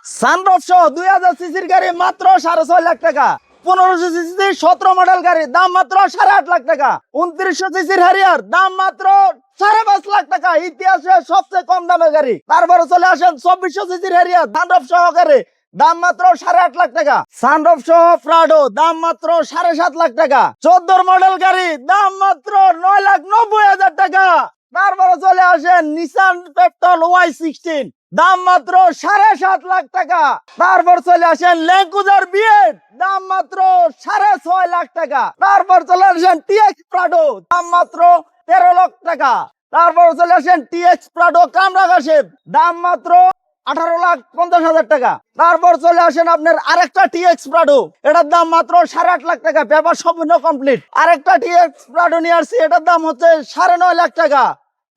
Sunroof সহ 2000 সিসির গাড়ি মাত্র 6.5 লাখ টাকা। 1500 সিসি 17 মডেল গাড়ি দাম মাত্র 8.5 লাখ টাকা। 2900 সিসির হ্যারিয়ার দাম মাত্র 5.5 লাখ টাকা। ইতিহাসে সবচেয়ে কম দামের গাড়ি। তারপরে চলে আসেন 2400 সিসির হ্যারিয়ার সানরুফ সহকারে দাম মাত্র 8.5 লাখ টাকা। সানরুফ সহ প্রাডো দাম মাত্র 7.5 লাখ টাকা। 14 মডেল গাড়ি দাম মাত্র 9,90,000 টাকা। তারপরে চলে আসেন নিসান পেট্রোল Y16 দাম মাত্র 7.5 লাখ টাকা। তারপর চলে আসেন ল্যান্ডক্রুজার বিএড দাম মাত্র 6.5 লাখ টাকা। তারপর চলে আসেন টিএক্স প্রাডো দাম মাত্র 13 লাখ টাকা। তারপর চলে আসেন টিএক্স প্রাডো কামরাগাশেপ দাম মাত্র 18,50,000 টাকা। তারপর চলে আসেন আপনার আরেকটা টিএক্স প্রাডো, এটার দাম মাত্র 8.5 লাখ টাকা, পেপার সম্পূর্ণ কমপ্লিট। আরেকটা টিএক্স প্রাডো নিয়ে আসছি, এটার দাম হচ্ছে 9.5 লাখ টাকা,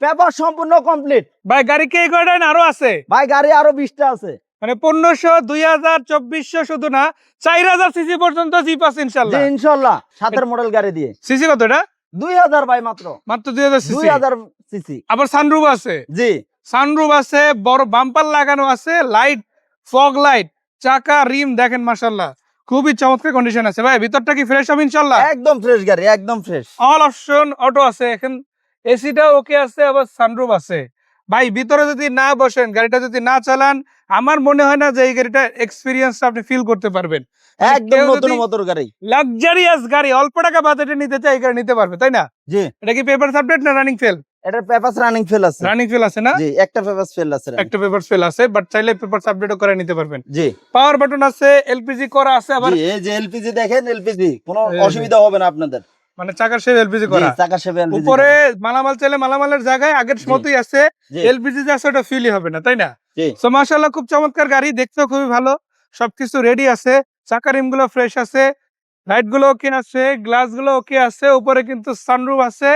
পেপার সম্পূর্ণ কমপ্লিট। ভাই গাড়ি কে কয়টা আরো আছে? ভাই গাড়ি আরো 20টা আছে। মানে 1500, 2000, 2400 শুধু না 4000 সিসি পর্যন্ত জিপ আছে ইনশাআল্লাহ। জি ইনশাআল্লাহ 7 মডেল গাড়ি দিয়ে। সিসি কত এটা? 2000 ভাই মাত্র 2000 সিসি। 2000 সিসি। আবার সানরুফ আছে। জি সানরুফ আছে, বড় বাম্পার লাগানো আছে, লাইট, ফগ লাইট, চাকা, রিম দেখেন মাশাআল্লাহ খুবই চমৎকার কন্ডিশন আছে। ভাই ভিতরটা কি ফ্রেশ হবে ইনশাআল্লাহ? একদম ফ্রেশ গাড়ি, একদম ফ্রেশ। অল অপশন অটো আছে, এখন এসিটা ওকে আছে, আবার সানরুফ আছে। ভাই ভিতরে যদি না বসেন, গাড়িটা যদি না চালান, আমার মনে হয় না যে এই গাড়িটা এক্সপেরিয়েন্সটা আপনি ফিল করতে পারবেন। একদম নতুন মতর গাড়ি, লাক্সারিয়াস গাড়ি, অল্প টাকা বাজেটে নিতে চাই, এই গাড়ি নিতে পারবে, তাই না? জি। এটা কি পেপার সাবজেক্ট না রানিং ফেল? এটার পেপারস রানিং ফেল আছে। রানিং ফেল আছে না? জি, একটা পেপারস ফেল আছে। একটা পেপার ফেল আছে, বাট চাইলে পেপার আপডেটও করে নিতে পারবেন। জি। পাওয়ার বাটন আছে, এলপিজি করা আছে, আবার জি এই যে এলপিজি দেখেন, এলপিজি কোনো অসুবিধা হবে না আপনাদের। মানে চাকার শেপ এলপিজি করা, জি চাকা শেপ এলপিজি। উপরে মালামাল চাইলে মালামালের জায়গায় আগের মতোই আছে, এলপিজি যে আছে ওটা ফিলই হবে না, তাই না? জি। সো মাশাআল্লাহ খুব চমৎকার গাড়ি, দেখতেও খুবই ভালো, সবকিছু রেডি আছে, চাকা রিম গুলো ফ্রেশ আছে, লাইট গুলো ওকে আছে, গ্লাস গুলো ওকে আছে, উপরে কিন্তু সানরুফ আছে,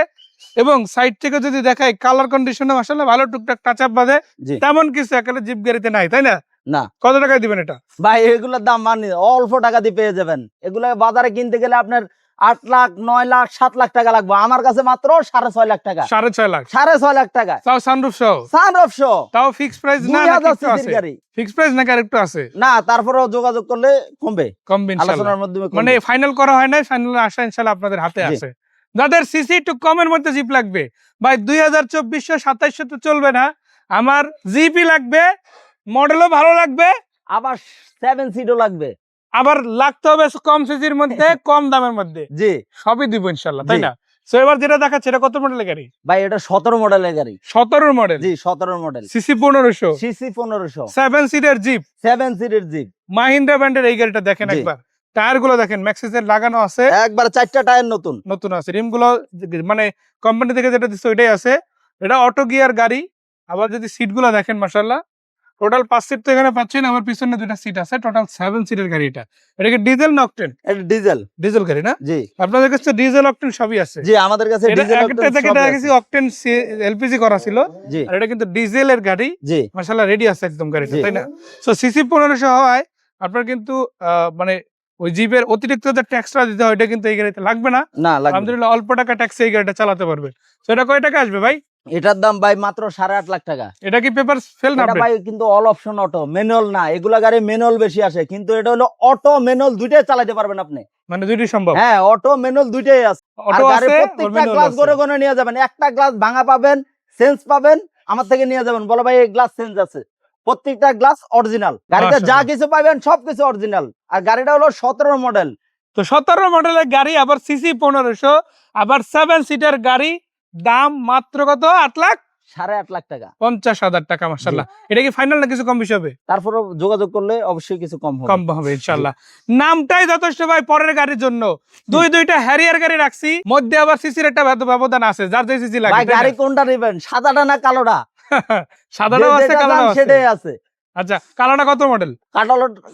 এবং সাইড থেকে যদি দেখাই কালার কন্ডিশনে মাশাআল্লাহ ভালো, টুকটাক টাচ আপ বাদে তেমন কিছু একেবারে জিপ গাড়িতে নাই, তাই না? না। কত টাকায় দিবেন এটা? ভাই এগুলোর দাম মানে অল্প টাকা দিয়ে পেয়ে যাবেন। এগুলো বাজারে কিনতে গেলে আপনার 8 লাখ, 9 লাখ, 7 লাখ টাকা লাগবে। আমার কাছে মাত্র 6.5 লাখ টাকা। 6.5 লাখ? 6.5 লাখ টাকা, তাও সানরুফ সহ? সানরুফ সহ। তাও ফিক্সড প্রাইস না? 2000 সিসির গাড়ি। ফিক্সড প্রাইস নাকি আরেকটু আছে? না, তারপরেও যোগাযোগ করলে কমবে, কমবে ইনশাআল্লাহ। আলোচনার মাধ্যমে কমবে। মানে ফাইনাল করা হয় না, ফাইনাল আশা ইনশাআল্লাহ আপনাদের হাতে আছে। যাদের সিসি একটু কমের মধ্যে জিপ লাগবে, ভাই 2024, 2700 তো চলবে না, আমার জিপি লাগবে, মডেলও ভালো লাগবে, আবার 7 সিটও লাগবে, আবার লাগতে হবে কম সিসির মধ্যে, কম দামের মধ্যে। জি সবই দিব ইনশাআল্লাহ, তাই না? সো এবার যেটা দেখাচ্ছে এটা কত মডেলের গাড়ি? ভাই এটা 17 মডেলের গাড়ি। 17 মডেল? জি 17 মডেল, সিসি 1500, সিসি 1500, 7 সিটের জিপ, 7 সিটের জিপ। মাহিন্দ্রা ব্র্যান্ডের এই গাড়িটা দেখেন একবার, টায়ার গুলো দেখেন ম্যাক্সিসের লাগানো আছে, একবার 4টা টায়ার নতুন নতুন আছে, রিম গুলো মানে কোম্পানি থেকে যেটা দিচ্ছে ওইটাই আছে। এটা অটো গিয়ার গাড়ি, আবার যদি সিট গুলো দেখেন মাশাআল্লাহ টোটাল 5 সিট তো এখানে পাচ্ছেন, আমার পিছনে 2টা সিট আছে, টোটাল 7 সিটের গাড়ি। এটা কি ডিজেল না অকটেন? এটা ডিজেল। ডিজেল গাড়ি না? জি। আপনাদের কাছে ডিজেল অকটেন সবই আছে? জি আমাদের কাছে ডিজেল অকটেন সব আছে। অকটেন এলপিজি করা ছিল, আর এটা কিন্তু ডিজেলের গাড়ি। জি মাশাআল্লাহ রেডি আছে একদম গাড়িটা, তাই না? সো সিসি 1500 হওয়ায় আপনার কিন্তু মানে ওই জিপের অতিরিক্ত যে ট্যাক্সটা দিতে হয়, এটা কিন্তু এই গাড়িতে লাগবে না। আলহামদুলিল্লাহ অল্প টাকা ট্যাক্সে এই গাড়িটা চালাতে পারবে। সো এটা কয় টাকা আসবে ভাই? এটার দাম ভাই মাত্র 8.5 লাখ টাকা। এটা কি পেপার ফেল না? এটা ভাই কিন্তু অল অপশন অটো, ম্যানুয়াল না। এগুলা গাড়ি ম্যানুয়াল বেশি আসে, কিন্তু এটা হলো অটো ম্যানুয়াল দুইটাই চালাতে পারবেন আপনি। মানে দুইটাই সম্ভব? হ্যাঁ অটো ম্যানুয়াল দুইটাই আছে। অটো আছে, প্রত্যেকটা গ্লাস গড়ে গড়ে নিয়ে যাবেন, একটা গ্লাস ভাঙা পাবেন, চেঞ্জ পাবেন, আমার থেকে নিয়ে যাবেন, বলো ভাই এই গ্লাস চেঞ্জ আছে, প্রত্যেকটা গ্লাস অরিজিনাল। গাড়িটা যা কিছু পাবেন সবকিছু অরিজিনাল। আর গাড়িটা হলো 17 মডেল। তো 17 মডেলের গাড়ি, আবার সিসি 1500, আবার 7 সিটার গাড়ি, দাম মাত্র কত? 8.5 লাখ টাকা, 50,000 টাকা। মাশাআল্লাহ এটা কি ফাইনাল না কিছু কম বেশি হবে? তারপরে যোগাযোগ করলে অবশ্যই কিছু কম হবে ইনশাআল্লাহ। নামটাই যথেষ্ট ভাই পরের গাড়ির জন্য। দুইটা হ্যারিয়ার গাড়ি রাখছি, মধ্যে আবার সিসির একটা ব্যবধান আছে, যার যে সিসি লাগে। ভাই গাড়ি কোনটা নেবেন, সাদাটা না কালোটা? সাদাটাও আছে, কালোটাও আছে। সেটাই আছে। আচ্ছা কালোটা কত মডেল?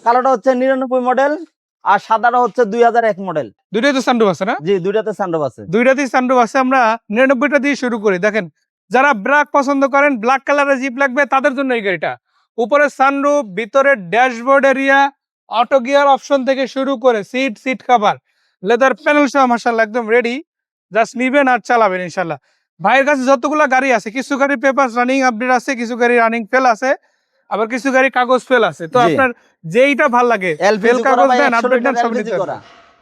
কালোটা হচ্ছে 99 মডেল, আর সাদাটা হচ্ছে 2001 মডেল। দুইটাই তো সানরুফ আছে না? জি দুইটাতে সানরুফ আছে। দুইটাতেই সানরুফ আছে। আমরা 99টা দিয়ে শুরু করি। দেখেন যারা ব্ল্যাক পছন্দ করেন, ব্ল্যাক কালারের জিপ লাগবে, তাদের জন্য এই গাড়িটা। উপরে সানরুফ, ভিতরে dashboard area, auto gear option থেকে শুরু করে সিট কভার, লেদার প্যানেল সহ মাশাআল্লাহ একদম রেডি। জাস্ট নিবেন আর চালাবেন ইনশাআল্লাহ। ভাইয়ের কাছে যতগুলো গাড়ি আছে, কিছু গাড়ি পেপার রানিং আপডেট আছে, কিছু গাড়ি রানিং ফেল আছে। আবার কিছু গাড়ি কাগজ ফেল আছে, তো জি। আপনার যেইটা ভাল লাগে ফেল এলপিজি কাগজ দেন 100 আপডেট দেন লিটার সব এলপিজি দিতে করা,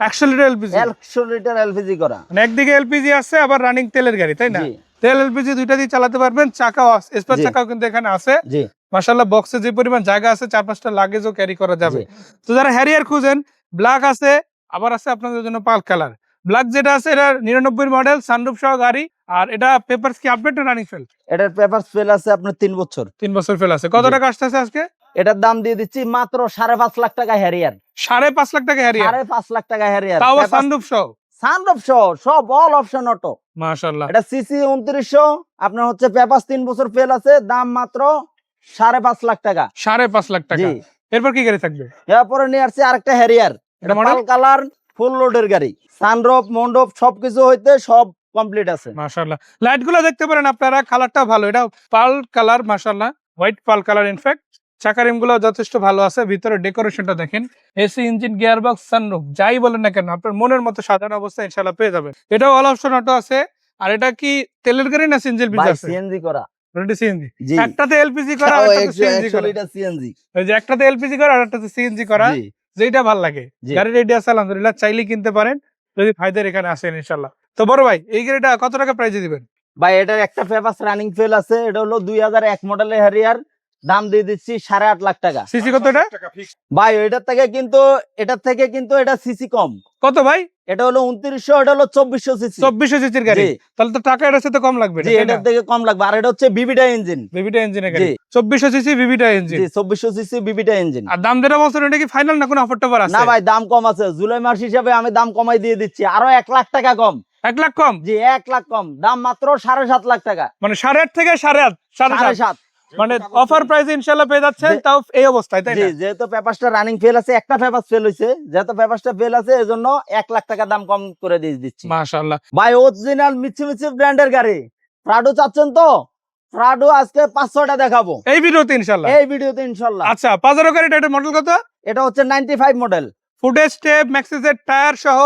100 লিটার এলপিজি, 100 লিটার এলপিজি করা। মানে একদিকে এলপিজি আছে আবার রানিং তেলের গাড়ি, তাই না? জি তেল এলপিজি দুইটা দিয়ে চালাতে পারবেন, চাকাও স্পেয়ার জি। চাকাও কিন্তু এখানে আছে জি মাশাআল্লাহ। বক্সে যে পরিমাণ জায়গা আছে 4-5টা লাগেজও ক্যারি করা যাবে। জি। তো যারা হ্যারিয়ার খুঁজেন, ব্ল্যাক আছে, আবার আছে আপনাদের জন্য পাল কালার। ব্ল্যাক যেটা আছে এটা 99 মডেল, সানরুফ সহ গাড়ি। আর এটা পেপারস কি আপডেট না রানিং ফেল? এটার পেপার ফেল আছে আপনার 3 বছর। 3 বছর ফেল আছে। কত জি। টাকা আসতেছে আজকে? এটার দাম দিয়ে দিচ্ছি মাত্র 5.5 লাখ টাকা হ্যারিয়ার। 5.5 লাখ টাকা হ্যারিয়ার, 5.5 লাখ টাকা হ্যারিয়ার, তাও সানরুফ সহ। সানরুফ সহ সব অল অপশন অটো। মাশাআল্লাহ। এটা সিসি 2900, আপনার হচ্ছে পেপার 3 বছর ফেল আছে, দাম মাত্র 5.5 লাখ টাকা। 5.5 লাখ টাকা। জি। এরপর কি গাড়ি থাকবে? এরপরে নিয়ে আসছে আরেকটা হ্যারিয়ার, এটা model? পাল কালার, ফুল লোডের গাড়ি, সানরুফ মন্ডপ সবকিছু হইতে সব কমপ্লিট আছে। মাশাআল্লাহ। লাইট গুলো দেখতে পারেন আপনারা, কালারটা ভালো, এটা পাল কালার মাশাআল্লাহ, হোয়াইট পাল কালার। ইনফ্যাক্ট চাকা রিম গুলো যথেষ্ট ভালো আছে, ভিতরে ডেকোরেশনটা দেখেন, এসি ইঞ্জিন গিয়ারবক্স সানরুফ যাই বলেন না কেন আপনার মনের মতো সাজানো অবস্থা ইনশাআল্লাহ পেয়ে যাবেন। এটাও অল অপশন অটো আছে। আর এটা কি তেলের গাড়ি না সিএনজি এলপিজি ভাই আছে? সিএনজি করা। অলরেডি সিএনজি, জি। একটাতে এলপিজি করা আর একটাতে সিএনজি করা। এটা সিএনজি। ওই যে একটাতে এলপিজি করা আর একটাতে সিএনজি করা, জি যেটা ভালো লাগে। জি। গাড়ি রেডি আছে আলহামদুলিল্লাহ, চাইলেই কিনতে পারেন যদি ভাইদের এখানে আসেন ইনশাআল্লাহ। তো বড় ভাই এই গাড়িটা কত টাকা প্রাইসে দিবেন? ভাই এটার একটা পেপার রানিং ফেল আছে, এটা হলো 2001 মডেলের হ্যারিয়ার, দাম দিয়ে দিচ্ছি 8.5 লাখ টাকা। সিসি কত এটা? ভাই এটার থেকে কিন্তু এটা সিসি কম। কত ভাই? এটা হলো 2900, এটা হলো 2400 সিসি। 2400 সিসির গাড়ি, জি। তাহলে তো টাকা এটার সাথে কম লাগবে। জি এটার থেকে কম লাগবে, আর এটা হচ্ছে বিবিটা ইঞ্জিন। বিবিটা ইঞ্জিনের গাড়ি, জি। 2400 সিসি বিবিটা ইঞ্জিন। জি 2400 সিসি বিবিটা ইঞ্জিন। আর দাম যেটা বলছেন এটা কি ফাইনাল না কোনো অফার টফার আছে? না ভাই দাম কম আছে, জুলাই মাস হিসাবে আমি দাম কমাই দিয়ে দিচ্ছি, আরো 1 লাখ টাকা কম। 1 লাখ কম? জি 1 লাখ কম, দাম মাত্র 7.5 লাখ টাকা। মানে 8.5 থেকে 8.5, 7.5, 7.5। মানে অফার প্রাইসে ইনশাআল্লাহ পেয়ে যাচ্ছেন, জি। তাও এই অবস্থায়, তাই জি না? যেহেতু পেপারসটা রানিং ফেল আছে, একটা পেপার ফেল হইছে, যেহেতু পেপারসটা ফেল আছে এজন্য 1 লাখ টাকা দাম কম করে দিয়ে দিচ্ছি। মাশাআল্লাহ। ভাই অরিজিনাল মিৎসুবিশি ব্র্যান্ডের গাড়ি প্রাডো চাচ্ছেন তো? প্রাডো আজকে 500টা দেখাবো এই ভিডিওতে ইনশাআল্লাহ। এই ভিডিওতে ইনশাআল্লাহ। আচ্ছা, পাজারো গাড়িটা এটা মডেল কত? এটা হচ্ছে 95 মডেল, ফুড স্টেপ ম্যাক্সিসের টায়ার সহ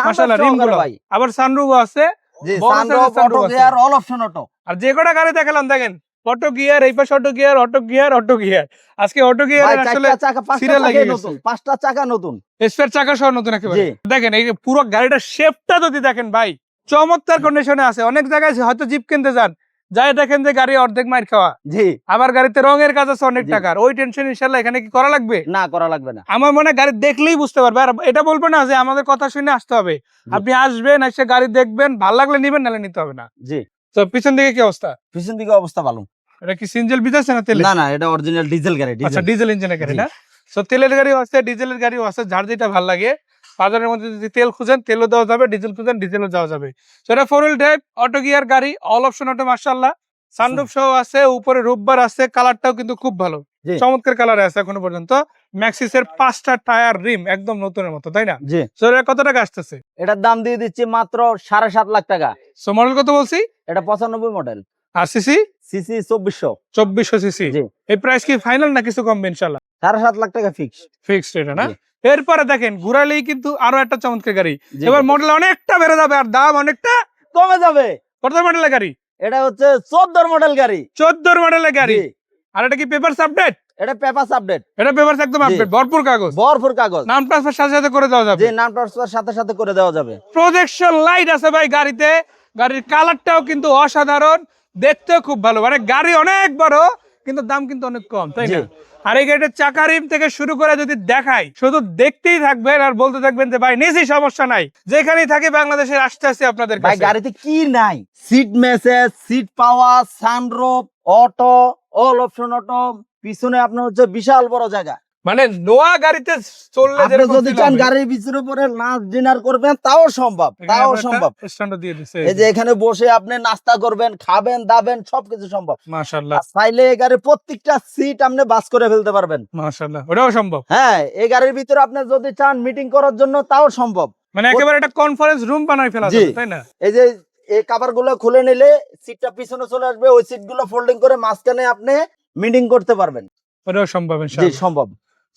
মাশাআল্লাহ, রিম গুলো ভাই। আবার সানরুফও আছে। জি বড় সানরুফ, size এর sunroof অটো আছে। Gear, all option auto. আর যে কটা গাড়ি দেখালাম দেখেন, অটো গিয়ার, এই পাশে auto gear, auto gear, auto gear. আজকে অটো ভাই গিয়ারের আসলে চারটা চাকা, পাঁচটা serial চাকা লাগিয়ে নতুন, গেছে। 5টা চাকা নতুন। স্পেয়ার চাকা সহ নতুন একেবারে। জি। দেখেন এই যে পুরো গাড়িটার শেপটা যদি দেখেন ভাই, চমৎকার কন্ডিশনে আছে। অনেক জায়গায় হয়তো জিপ কিনতে যান, যাই দেখেন যে গাড়ি অর্ধেক মাইর খাওয়া, জি আবার গাড়িতে রঙের কাজ আছে অনেক জি। টাকার, ওই টেনশন ইনশাআল্লাহ এখানে কি করা লাগবে? না করা লাগবে না। আমার মনে হয় গাড়ি দেখলেই বুঝতে পারবে। আর এটা বলবো না যে আমাদের কথা শুনে আসতে হবে, আপনি আসবেন, এসে গাড়ি দেখবেন, ভালো লাগলে নিবেন, নাহলে নিতে হবে না। জি তো পিছন দিকে কি অবস্থা? পিছন দিকে অবস্থা ভালো। এটা কি সিনজেল বিজাছে না তেলে? না না এটা অরিজিনাল ডিজেল গাড়ি। আচ্ছা, ডিজেল ইঞ্জিনের গাড়ি জি। না? সো তেলের গাড়িও আছে, ডিজেলের গাড়িও আছে, যার যেটা ভালো লাগে। বাজারের মধ্যে যদি তেল খুঁজেন তেলও দেওয়া যাবে, ডিজেল খুঁজেন ডিজেলও দেওয়া যাবে। সো এটা 4 হুইল ড্রাইভ অটো গিয়ার গাড়ি, অল অপশন অটো মাশাআল্লাহ। সানরুফ সহ আছে, উপরে রূপবার আছে, কালারটাও কিন্তু খুব ভালো, জি। চমৎকার কালারে আছে এখনো পর্যন্ত। ম্যাক্সিসের 5টা টায়ার, রিম একদম নতুনের মতো, তাই না? জি সো এটা কত টাকা আসতেছে? এটার দাম দিয়ে দিচ্ছি মাত্র 7.5 লাখ টাকা। সো মডেল কত বলছি? এটা 95 মডেল, আর সিসি সিসি 2400। 2400 সিসি। জি। এই প্রাইস কি ফাইনাল না কিছু কমবে ইনশাআল্লাহ? 7.5 লাখ টাকা ফিক্স। ফিক্সড এটা না? জি। এরপরে দেখেন ঘুরালেই কিন্তু আরো একটা চমৎকার গাড়ি। জি। এবার মডেল অনেকটা বেড়ে যাবে আর দাম অনেকটা কমে যাবে। কত মডেলের গাড়ি? এটা হচ্ছে 14 মডেল গাড়ি। 14 মডেলের গাড়ি। জি। আর এটা কি পেপারস আপডেট? এটা পেপারস আপডেট, এটা পেপারস একদম জি। আপডেট, ভরপুর কাগজ, ভরপুর কাগজ। নাম ট্রান্সফার সাথে সাথে করে দেওয়া যাবে। যে নাম ট্রান্সফার সাথে সাথে করে দেওয়া যাবে। প্রজেকশন লাইট আছে ভাই গাড়িতে, গাড়ির কালারটাও কিন্তু অসাধারণ, দেখতেও খুব ভালো। মানে গাড়ি অনেক বড় কিন্তু দাম কিন্তু অনেক কম, তাই জি। না? আর এই গাড়ির চাকা রিম থেকে শুরু করে যদি দেখাই, শুধু দেখতেই থাকবেন আর বলতে থাকবেন যে ভাই নিছি, সমস্যা নাই, যেখানেই থাকি বাংলাদেশের আসতে আসতে আপনাদের ভাই কাছে। গাড়িতে কি নাই? Seat massage, seat power, sunroof, auto, all option auto, পিছনে আপনার হচ্ছে বিশাল বড় জায়গা। মানে নোয়া গাড়িতে চললে আপনি যেরকম যদি feel চান হবে। গাড়ির ভিতরে পরে লাঞ্চ ডিনার করবেন তাও সম্ভব, এখানে তাও আবার একটা সম্ভব। স্ট্যান্ডও দিয়ে দিছে। এই যে এখানে বসে আপনি নাস্তা করবেন, খাবেন দাবেন, সবকিছু সম্ভব। মাশাআল্লাহ, আর চাইলে এই গাড়ির প্রত্যেকটা সিট আপনি বাস করে ফেলতে পারবেন। মাশাআল্লাহ, ওটাও সম্ভব। হ্যাঁ এই গাড়ির ভিতরে আপনি যদি চান মিটিং করার জন্য তাও সম্ভব। মানে একেবারে একটা কনফারেন্স রুম বানাই ফেলা জি। যাবে, তাই না? এই যে এই কভার গুলো খুলে নিলে সিটটা পিছনে চলে আসবে, ওই সিট গুলো ফোল্ডিং করে মাঝখানে আপনি মিটিং করতে পারবেন। ওটাও সম্ভব জি ইনশাআল্লাহ। সম্ভব।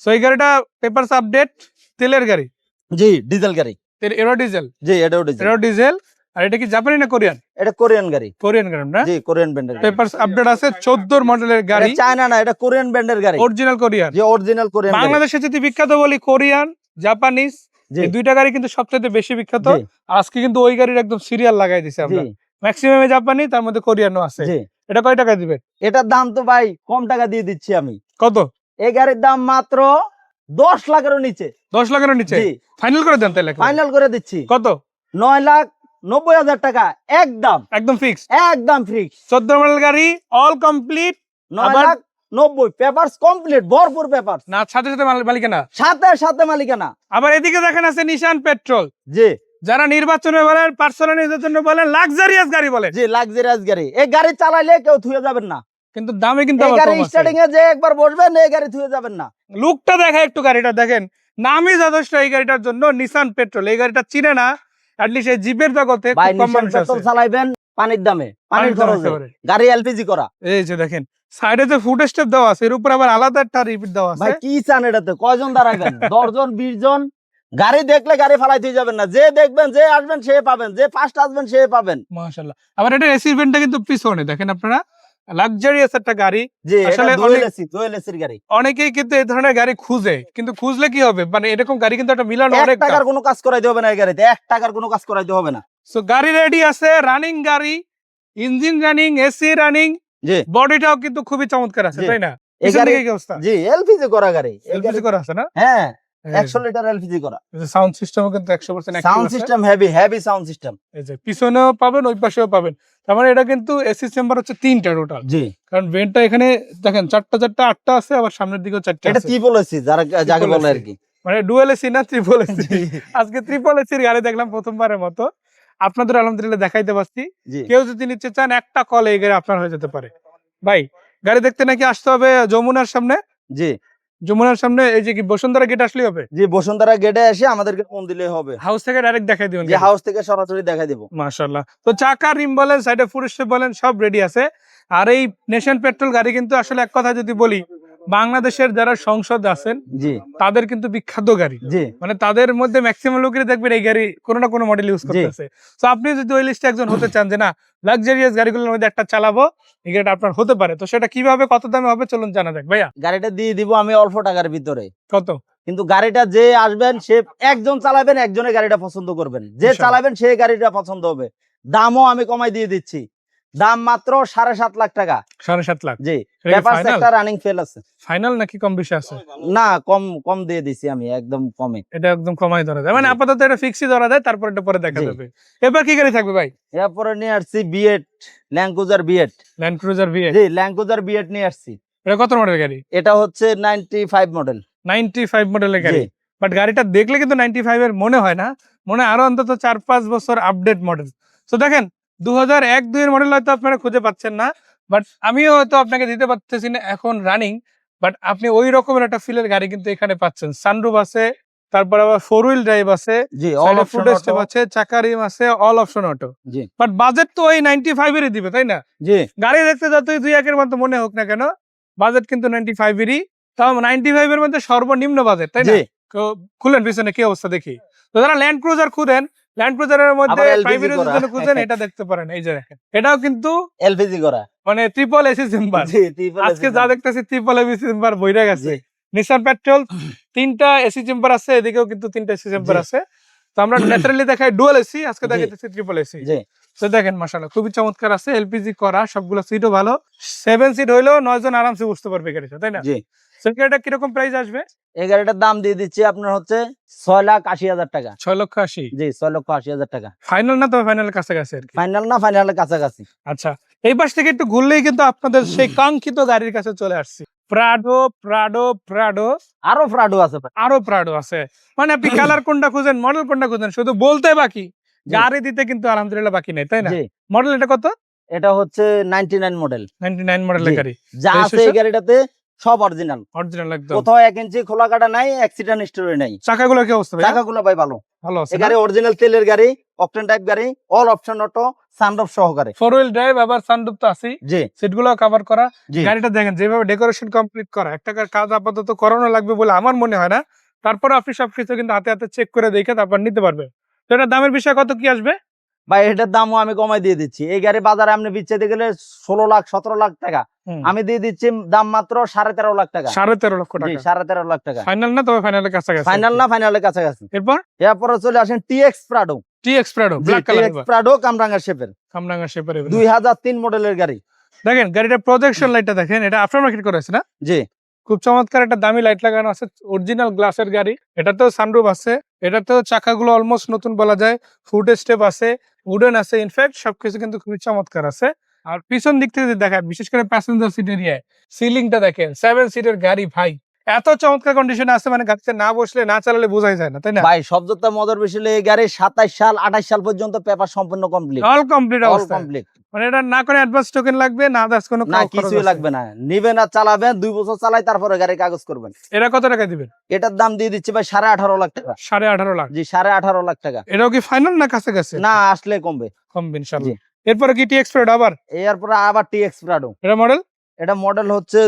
সো এই গাড়িটা পেপারস আপডেট, তেলের গাড়ি, জি ডিজেল গাড়ি। এরো ডিজেল, জি এটাও ডিজেল। এরো ডিজেল। আর এটা কি জাপানি না কোরিয়ান? এটা কোরিয়ান গাড়ি। কোরিয়ান গাড়ি না? জি, কোরিয়ান ব্র্যান্ডের গাড়ি। পেপারস আপডেট আছে 14 মডেলের গাড়ি। এটা চায়না না, এটা কোরিয়ান ব্র্যান্ডের গাড়ি। Original Korean. যে অরিজিনাল কোরিয়ান গাড়ি। বাংলাদেশে যদি বিখ্যাত বলি কোরিয়ান, জাপানিজ, জি। এই দুইটা গাড়ি কিন্তু সবচেয়ে বেশি বিখ্যাত। জি। আজকে কিন্তু ওই গাড়ির একদম সিরিয়াল লাগাই দিছি আমরা। জি, ম্যাক্সিমামে জাপানি, তার মধ্যে কোরিয়ানও আছে। জি। এটা কয় টাকা দিবে? এটার দাম তো ভাই কম টাকা দিয়ে দিচ্ছি আমি। কত? এই গাড়ির দাম মাত্র 10 লাখের নিচে। 10 লাখের নিচে? জি। ফাইনাল করে দেন তাহলে। ফাইনাল করে দিচ্ছি। কত? 9,90,000 টাকা একদম। একদম ফিক্স। একদম ফিক্স। 14 মডেল গাড়ি, অল কমপ্লিট। 9,90,000 পেপারস কমপ্লিট, ভরপুর পেপারস। না সাথে সাথে মালিকানা? সাথে সাথে মালিকানা। আবার এদিকে দেখেন আছে নিশান পেট্রোল। জি, যারা নির্বাচনে বলেন, পার্সোনাল ইউজের জন্য বলেন, লাক্সারিয়াস গাড়ি বলেন। জি, লাক্সারিয়াস গাড়ি। এই গাড়ি চালাইলে কেউ থুয়ে যাবেন না। কিন্তু দামে কিন্তু এই আবার গাড়ি কম আছে। স্টার্টিং এ যে একবার বসবেন এই গাড়ি থুয়ে যাবেন না। লুকটা দেখা একটু, গাড়িটা দেখেন, নামই যথেষ্ট এই গাড়িটার জন্য। নিশান পেট্রোল, এই গাড়িটা চিনে না অ্যাটলিস্ট এই জিপের জগতে ভাই খুব কম নিশান মানুষ আছে। পেট্রোল চালাইবেন পানির দামে, পানির খরচে। একেবারে। গাড়ি এলপিজি করা। এই যে দেখেন সাইডে যে ফুট স্টেপ দেওয়া আছে, এর উপর আবার আলাদা একটা রিপিট দেওয়া ভাই আছে। কি চান এটাতে? কয়জন দাঁড়াবেন? 10 জন 20 জন। গাড়ি দেখলে গাড়ি ফালাই দিয়ে যাবেন না। যে দেখবেন, যে আসবেন সে পাবেন, যে ফার্স্ট আসবেন সে পাবেন। মাশাআল্লাহ। আবার এটা এসি ভেন্টটা কিন্তু পিছনে দেখেন আপনারা, লাক্সারিয়াস একটা গাড়ি। জি, এটা আসলে ডুয়েল এসির গাড়ি। অনেকেই কিন্তু এই ধরনের গাড়ি খুঁজে, কিন্তু খুঁজলে কি হবে, মানে এরকম গাড়ি কিন্তু একটা মিলানো 1 অনেক টাকার কোনো কাজ করাইতে হবে না এই গাড়িতে। 1 টাকার কোনো কাজ করাইতে হবে না। সো গাড়ি রেডি আছে, রানিং গাড়ি, ইঞ্জিন রানিং, এসি রানিং, জি, বডিটাও কিন্তু খুবই চমৎকার আছে, জি। তাই না? এই পিছন গাড়ি দিকে কি অবস্থা? জি, এলপিজি করা গাড়ি। এই এলপিজি গাড়ি করা আছে না? হ্যাঁ, 100 লিটার এলপিজি করা। সাউন্ড সিস্টেমও কিন্তু 100% অ্যাক্টিভ সাউন্ড আছে। System heavy sound system. এই যে পিছনেও পাবেন, ওই পাশেও পাবেন। তার মানে এটা কিন্তু এসি চেম্বার হচ্ছে 3টা টোটাল। জি, কারণ ভেন্টটা এখানে দেখেন 4টা 8টা আছে, আবার সামনের দিকেও 4টা এটা আছে। ট্রিপল এসি যাকে Triple বলে AC আর কি। মানে ডুয়াল এসি না ট্রিপল এসি। আজকে ট্রিপল এসির গাড়ি দেখলাম প্রথমবারের মতো। আপনাদের আলহামদুলিল্লাহ দেখাইতে পারছি। জি, কেউ যদি নিতে চান একটা কল এই গাড়ি আপনার হয়ে যেতে পারে। ভাই গাড়ি দেখতে নাকি আসতে হবে যমুনার সামনে? জি, যমুনার সামনে এই যে কি বসুন্ধরা গেট আসলেই হবে? জি, বসুন্ধরা গেটে এসে আমাদেরকে ফোন দিলেই হবে। হাউস থেকে ডাইরেক্ট দেখাই দিবেন। যে হাউস থেকে সরাসরি দেখাই দেব। মাশাআল্লাহ। তো চাকা, রিম বলেন, সাইডে ফুট স্টেপ বলেন, সব রেডি আছে। আর এই নেশন পেট্রোল গাড়ি কিন্তু আসলে এক কথা যদি বলি, বাংলাদেশের যারা সংসদ আছেন জি, তাদের কিন্তু বিখ্যাত গাড়ি। জি, মানে তাদের মধ্যে ম্যাক্সিমাম লোকেরই দেখবেন এই গাড়ি কোনো না কোনো মডেল ইউজ করতেছে। তো আপনি যদি ওই লিস্টে একজন হতে চান যে না লাক্সারিয়াস গাড়িগুলোর মধ্যে একটা চালাবো, এই গাড়িটা আপনার হতে পারে, তো সেটা কিভাবে, কত দামে হবে চলুন জানা যাক। ভাইয়া গাড়িটা দিয়ে দিব আমি অল্প টাকার ভিতরে। কত? কিন্তু গাড়িটা যে আসবেন সে একজন চালাবেন, একজনের গাড়িটা পছন্দ করবেন। যে ইনশাআল্লাহ। চালাবেন সেই গাড়িটা পছন্দ হবে। দামও আমি কমাই দিয়ে দিচ্ছি। দাম মাত্র 7.5 লাখ টাকা। 7.5 লাখ? জি, এটা কি পেপারস ফাইনাল? একটা রানিং ফেল আছে। ফাইনাল নাকি কম বেশি আছে? না, কম কম দিয়ে দিছি আমি, একদম কমে। এটা একদম কমাই ধরা যায়, মানে জি। আপাতত এটা ফিক্সই ধরা যায়, তারপর এটা পরে দেখা জি। যাবে। এবার কি গাড়ি থাকবে ভাই? এরপরে নিয়ে আসছি V eight, Land Cruiser V eight. Land Cruiser V8। জি, ল্যান্ড ক্রুজার বিএড নিয়ে আসছি। এটা কত মডেল গাড়ি? এটা হচ্ছে 95 মডেল। 95 মডেলের গাড়ি। জি, বাট গাড়িটা দেখলে কিন্তু 95 এর মনে হয় না, মনে হয় আরো অন্তত 4-5 বছর আপডেট মডেল। তো দেখেন 2001-2 এর মডেল হয়তো আপনারা খুঁজে পাচ্ছেন না, বাট আমিও হয়তো আপনাকে দিতে পারতেছি না এখন রানিং, বাট আপনি ওই রকমের একটা ফিলের গাড়ি কিন্তু এখানে পাচ্ছেন। সানরুফ আছে, তারপর আবার 4 হুইল ড্রাইভ আছে, জি, অল সাইডে অপশন ফুট স্টেপ আছে, চাকা রিম আছে, all option auto. G, but budget তো ওই 95 এরই দিবে, তাই না? জি, গাড়ি দেখতে যতই 2-1 এর মতো মনে হোক না কেন, বাজেট কিন্তু 95 এরই। তাও 95 এর মধ্যে সর্বনিম্ন বাজেট, তাই না? জি। তো খুলেন পিছনে কি অবস্থা দেখি। তো যারা ল্যান্ড ক্রুজার খুঁজেন, ল্যান্ড ক্রুজারের মধ্যে আবার LPG 5 এর করা। জন্য খুঁজেন, এটা দেখতে পারেন। এই যে দেখেন, এটাও কিন্তু এলপিজি করা। মানে ট্রিপল এসি চেম্বার। জি, triple আজকে AC যা দেখতেছি ট্রিপল এসি চেম্বার বইরা গেছে। জি, নিশান পেট্রোল 3টা এসি চেম্বার আছে, এদিকেও কিন্তু 3টা এসি চেম্বার জি। আছে। তো আমরা ন্যাচারালি দেখাই ডুয়াল এসি, আজকে জি। দেখাইতেছি ট্রিপল এসি। জি, তো দেখেন মাশাআল্লাহ খুবই চমৎকার আছে, এলপিজি করা, সবগুলো সিটও ভালো। 7 সিট হইলেও 9 জন আরামসে বসতে পারবে গাড়িতে, তাই না? জি। সেটা কিরকম প্রাইস আসবে? এই গাড়িটার দাম দিয়ে দিচ্ছি আপনার হচ্ছে 6,80,000 টাকা। 6,80,000। জি, 6,80,000 টাকা। ফাইনাল না, তবে ফাইনালের কাছাকাছি আর কি। ফাইনাল না, ফাইনালের কাছাকাছি। আচ্ছা, এই পাশ থেকে একটু ঘুরলেই কিন্তু আপনাদের সেই কাঙ্ক্ষিত গাড়ির কাছে চলে আসছি। প্রাডো, প্রাডো, প্রাডো, আরো ফ্রাডো আছে ভাই। আরো প্রাডো আছে। মানে আপনি কালার কোনটা খুঁজেন, মডেল কোনটা খুঁজেন, শুধু বলতে বাকি, জি। গাড়ি দিতে কিন্তু আলহামদুলিল্লাহ বাকি নেই, তাই না? জি, মডেল এটা কত? এটা হচ্ছে 99 মডেল। 99 মডেলের জি। গাড়ি। যা আছে এই Registration? গাড়িটাতে সব অরিজিনাল। অরিজিনাল একদম। কোথাও 1 ইঞ্চি খোলা কাটা নাই, অ্যাক্সিডেন্ট হিস্টরি নাই। চাকাগুলো কি অবস্থা ভাই? চাকাগুলো ভাই ভালো। ভালো আছে এই গাড়ি অরিজিনাল তেলের গাড়ি, অকটেন টাইপ গাড়ি, অল অপশন অটো, সানরুফ সহকারে। 4 হুইল ড্রাইভ, আবার সানরুফ তো আছেই, জি, সিটগুলো কভার করা। জি, গাড়িটা দেখেন যেভাবে ডেকোরেশন কমপ্লিট করা, একটা কাজ আপাতত করানো লাগবে বলে আমার মনে হয় না। তারপর আপনি সবকিছু কিন্তু হাতে হাতে চেক করে দেখে তারপর নিতে পারবেন। তো এটা দামের বিষয় কত কি আসবে? ভাই এটার দামও আমি কমাই দিয়ে দিচ্ছি। এই গাড়ি বাজারে আপনি বিচ্ছেদে গেলে 16 লাখ 17 লাখ টাকা, আমি দিয়ে দিচ্ছি দাম মাত্র 13.5 লাখ টাকা। 13.5 লক্ষ জি, টাকা 13.5 লাখ টাকা। ফাইনাল না, তবে ফাইনালের কাছাকাছি। ফাইনাল না, ফাইনালের কাছাকাছি। এরপরে চলে আসেন TX Prado. TX Prado black colour, TX Prado কামরাঙ্গা শেপের, কামরাঙ্গা শেপের 2003 মডেলের গাড়ি। দেখেন গাড়িটার প্রজেকশন লাইটটা দেখেন, এটা আফটার মার্কেট করেছে না? জি, খুব চমৎকার একটা দামি লাইট লাগানো আছে, অরিজিনাল গ্লাসের গাড়ি। এটাতেও সানরুফ আছে, এটাতেও চাকাগুলো অলমোস্ট নতুন বলা যায়, ফুট স্টেপ আছে, উডেন আছে, ইনফ্যাক্ট সবকিছু কিন্তু খুবই চমৎকার আছে। আর পিছন দিক থেকে যদি দেখেন, বিশেষ করে প্যাসেঞ্জার সিট এরিয়ায় সিলিংটা দেখেন, 7 সিটের গাড়ি ভাই, এত চমৎকার কন্ডিশনে আছে, মানে গাড়িতে না বসলে না চালালে বোঝাই যায় না, তাই না? ভাই শব্দটা মজার বেশি হলো এই গাড়ি 27 সাল 28 সাল পর্যন্ত পেপার সম্পূর্ণ কমপ্লিট, অল কমপ্লিট অল অবস্থা, কমপ্লিট। মানে এটা না করে অ্যাডভান্স টোকেন লাগবে না, আদার্স কোনো না, খরচ কিছুই আছে? লাগবে না, নিবেন আর চালাবেন, 2 বছর চালাই তারপরে গাড়ি কাগজ করবেন। এটা কত টাকা দিবেন? এটার দাম দিয়ে দিচ্ছি ভাই 18.5 লাখ টাকা। 18.5 লাখ। জি, 18.5 লাখ টাকা। এটাও কি ফাইনাল না কাছাকাছি? না, আসলে কমবে, কমবে ইনশাআল্লাহ। জি। এরপরে কি টিএক্স প্রাডো আবার? এরপরে আবার টিএক্স প্রাডো। এটা মডেল? এটা মডেল হচ্ছে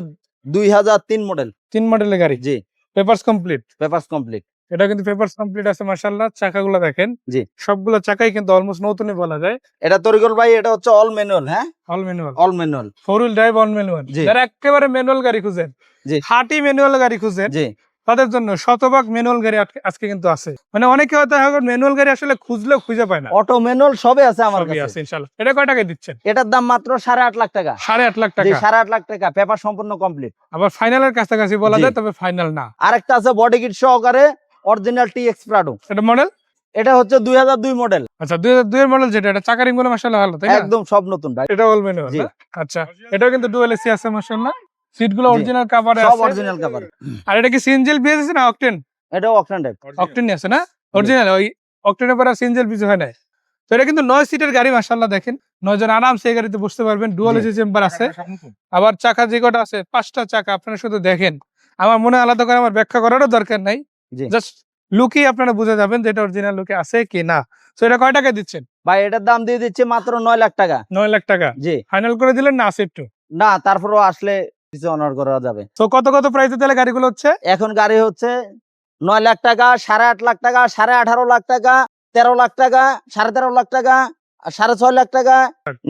2003 মডেল। 3 মডেলের গাড়ি। জি, পেপারস কমপ্লিট। Papers complete. এটা কিন্তু পেপারস কমপ্লিট আছে মাশাআল্লাহ। চাকাগুলো দেখেন, জি, সবগুলো চাকাই কিন্তু অলমোস্ট নতুনই বলা যায়। এটা তরিকুল ভাই, এটা হচ্ছে অল ম্যানুয়াল। হ্যাঁ, all manual, all manual, 4 wheel drive all manual. জি। যারা একেবারে ম্যানুয়াল গাড়ি খুঁজেন, জি, খাঁটি ম্যানুয়াল গাড়ি খুঁজেন, জি, তাদের জন্য শতভাগ ম্যানুয়াল গাড়ি আজকে কিন্তু আছে। মানে অনেকে হয়তো ম্যানুয়াল গাড়ি আসলে খুঁজলেও খুঁজে পায় না, অটো ম্যানুয়াল সবই আছে আমার সবই কাছে। আছে ইনশাআল্লাহ। এটা কয় টাকায় দিচ্ছেন? এটার দাম মাত্র 8.5 লাখ টাকা। 8.5 লাখ জি, টাকা। 8.5 লাখ টাকা, পেপার সম্পূর্ণ কমপ্লিট। আবার ফাইনালের কাছাকাছি বলা জি। যায়, তবে ফাইনাল না। আরেকটা আছে বডি কিট সহকারে অরিজিনাল টিএক্স প্রাডো। এটা মডেল? এটা হচ্ছে 2002 মডেল। আচ্ছা, 2002 এর মডেল, যেটা এটা চাকা রিংগুলো মাশাআল্লাহ ভালো, তাই না? একদম সব নতুন ভাই। এটা অল ম্যানুয়াল জি। না? আচ্ছা, এটাও কিন্তু ডুয়াল এসি আছে মাশাআল্লাহ। সিটগুলো জি। অরিজিনাল কভারে সব আছে। Original cover. আর এটা কি সিএনজি বিএস না অকটেন? এটা অকটেন টাইপ। অকটেন আছে না? অরিজিনাল ওই অকটেনের পর সিএনজি বিএস হয় না। তো এটা কিন্তু 9 সিটের গাড়ি মাশাআল্লাহ। দেখেন 9 জন আরামসে এই গাড়িতে বসতে পারবেন। ডুয়াল এসি চেম্বার আছে। আবার চাকা যে কটা আছে, 5টা চাকা। আপনারা শুধু দেখেন, আমার মনে আলাদা করে আমার ব্যাখ্যা করারও দরকার নাই, জি। জাস্ট লুকই আপনারা বুঝে যাবেন যে এটা অরিজিনাল লুকে আছে কি না। তো এটা কয় টাকায় দিচ্ছেন? ভাই এটার দাম দিয়ে দিচ্ছে মাত্র 9 লাখ টাকা। 9 লাখ টাকা। জি, ফাইনাল করে দিলেন না আছে একটু? না, তারপরেও আসলে কিছু অনার করা যাবে। তো কত কত প্রাইসে তাহলে গাড়িগুলো হচ্ছে? এখন গাড়ি হচ্ছে 9 লাখ টাকা, 8.5 লাখ টাকা, 18.5 লাখ টাকা, 13 লাখ টাকা, 13.5 লাখ টাকা, আর 6.5 লাখ টাকা।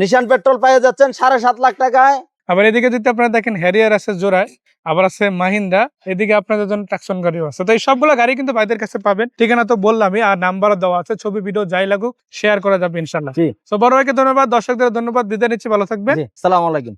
নিশান পেট্রোল পেয়ে যাচ্ছেন 7.5 লাখ টাকায়। আবার এদিকে যদি আপনারা দেখেন, হ্যারিয়ার আছে জোড়ায়, আবার আছে মাহিন্দ্রা, এদিকে আপনাদের জন্য ট্রাকশন গাড়িও আছে। তো এই সবগুলো গাড়ি কিন্তু ভাইদের কাছে পাবেন। ঠিকানা তো বললামই, আর নাম্বারও দেওয়া আছে, ছবি ভিডিও যাই লাগুক শেয়ার করা যাবে ইনশাল্লাহ। জি। তো বড় ভাইকে ধন্যবাদ, দর্শকদের ধন্যবাদ, বিদায় নিচ্ছি, ভালো থাকবেন। জি, আসসালামু আলাইকুম।